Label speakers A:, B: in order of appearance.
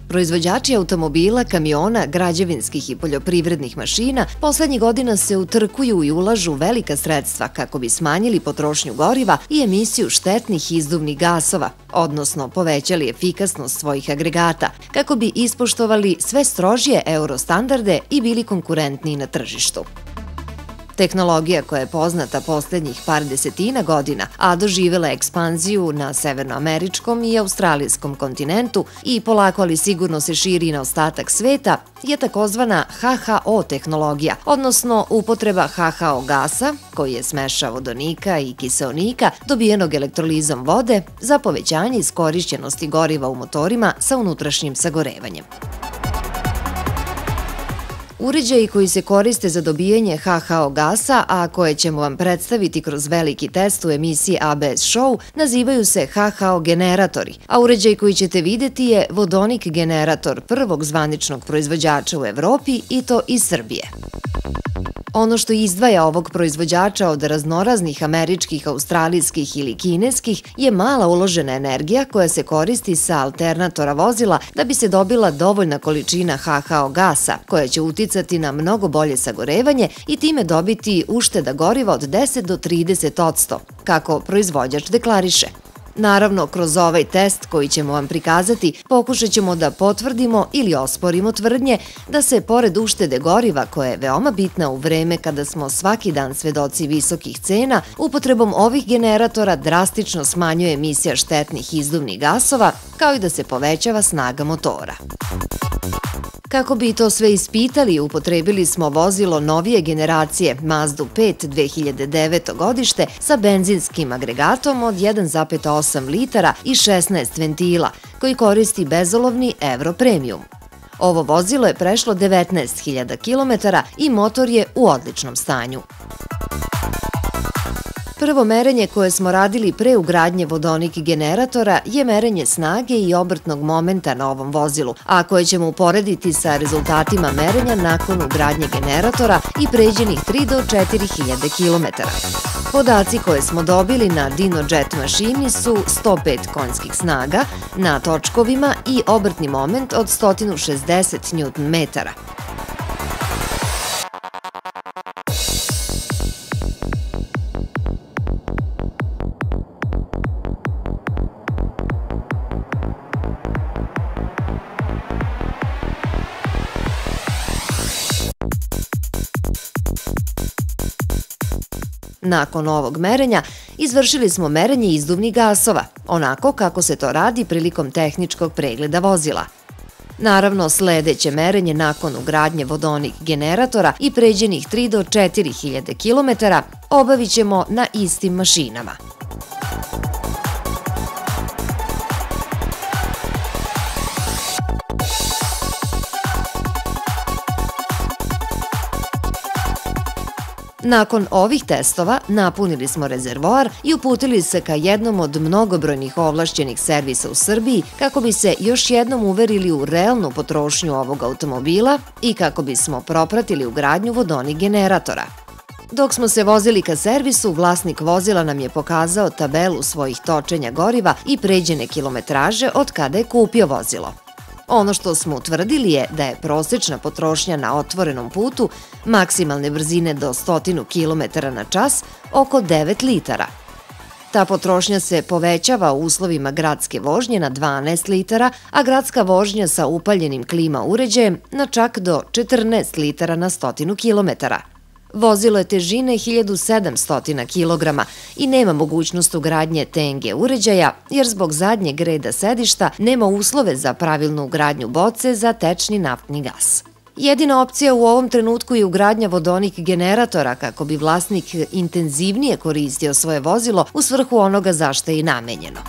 A: Proizvođači automobila, kamiona, građevinskih i poljoprivrednih mašina poslednjih godina se utrkuju i ulažu velika sredstva kako bi smanjili potrošnju goriva i emisiju štetnih izduvnih gasova, odnosno povećali efikasnost svojih agregata, kako bi ispoštovali sve strožije eurostandarde i bili konkurentniji na tržištu. Tehnologija koja je poznata poslednjih par desetina godina, a doživela ekspanziju na severnoameričkom i australijskom kontinentu i polako ali sigurno se širi na ostatak sveta, je takozvana HHO tehnologija, odnosno upotreba HHO gasa, koji je smeša vodonika i kiseonika dobijenog elektrolizom vode za povećanje iskorišćenosti goriva u motorima sa unutrašnjim sagorevanjem. Uređaji koji se koriste za dobijanje HHO gasa, a koje ćemo vam predstaviti kroz veliki test u emisiji ABS Show, nazivaju se HHO generatori, a uređaj koji ćete videti je vodonik generator prvog zvaničnog proizvođača u Evropi i to iz Srbije. Ono što izdvaja ovog proizvođača od raznoraznih američkih, australijskih ili kineskih je mala uložena energija koja se koristi sa alternatora vozila da bi se dobila dovoljna količina HHO gasa koja će uticati na mnogo bolje sagorevanje i time dobiti ušteda goriva od 10 do 30%, kako proizvođač deklariše. Naravno, kroz ovaj test koji ćemo vam prikazati, pokušat ćemo da potvrdimo ili osporimo tvrdnje da se, pored uštede goriva, koja je veoma bitna u vreme kada smo svaki dan svedoci visokih cena, upotrebom ovih generatora drastično smanjuje emisija štetnih izduvnih gasova, kao i da se povećava snaga motora. Kako bi to sve ispitali, upotrebili smo vozilo novije generacije Mazdu 5 2009. godište sa benzinskim agregatom od 1,8 litara i 16 ventila, koji koristi bezolovni Euro Premium. Ovo vozilo je prešlo 19.000 km i motor je u odličnom stanju. Prvo merenje koje smo radili pre ugradnje vodonik generatora je merenje snage i obrtnog momenta na ovom vozilu, a koje ćemo uporediti sa rezultatima merenja nakon ugradnje generatora i pređenih 3 do 4.000 km. Podaci koje smo dobili na DinoJet mašini su 105 konjskih snaga na točkovima i obrtni moment od 160 Nm. Nakon ovog merenja, izvršili smo merenje izduvnih gasova, onako kako se to radi prilikom tehničkog pregleda vozila. Naravno, sledeće merenje nakon ugradnje vodonik generatora i pređenih 3 do 4.000 km obavit ćemo na istim mašinama. Nakon ovih testova napunili smo rezervoar i uputili se ka jednom od mnogobrojnih ovlašćenih servisa u Srbiji kako bi se još jednom uverili u realnu potrošnju ovog automobila i kako bismo propratili ugradnju vodonik generatora. Dok smo se vozili ka servisu, vlasnik vozila nam je pokazao tabelu svojih točenja goriva i pređene kilometraže od kada je kupio vozilo. Ono što smo utvrdili je da je prosečna potrošnja na otvorenom putu maksimalne brzine do 100 km na čas oko 9 litara. Ta potrošnja se povećava u uslovima gradske vožnje na 12 litara, a gradska vožnja sa upaljenim klima uređajem na čak do 14 litara na 100 km. Vozilo je težine 1700 kg i nema mogućnost ugradnje TNG uređaja, jer zbog zadnjeg reda sedišta nema uslove za pravilnu ugradnju boce za tečni naftni gas. Jedina opcija u ovom trenutku je ugradnja vodonik generatora kako bi vlasnik intenzivnije koristio svoje vozilo u svrhu onoga za što je i namenjeno.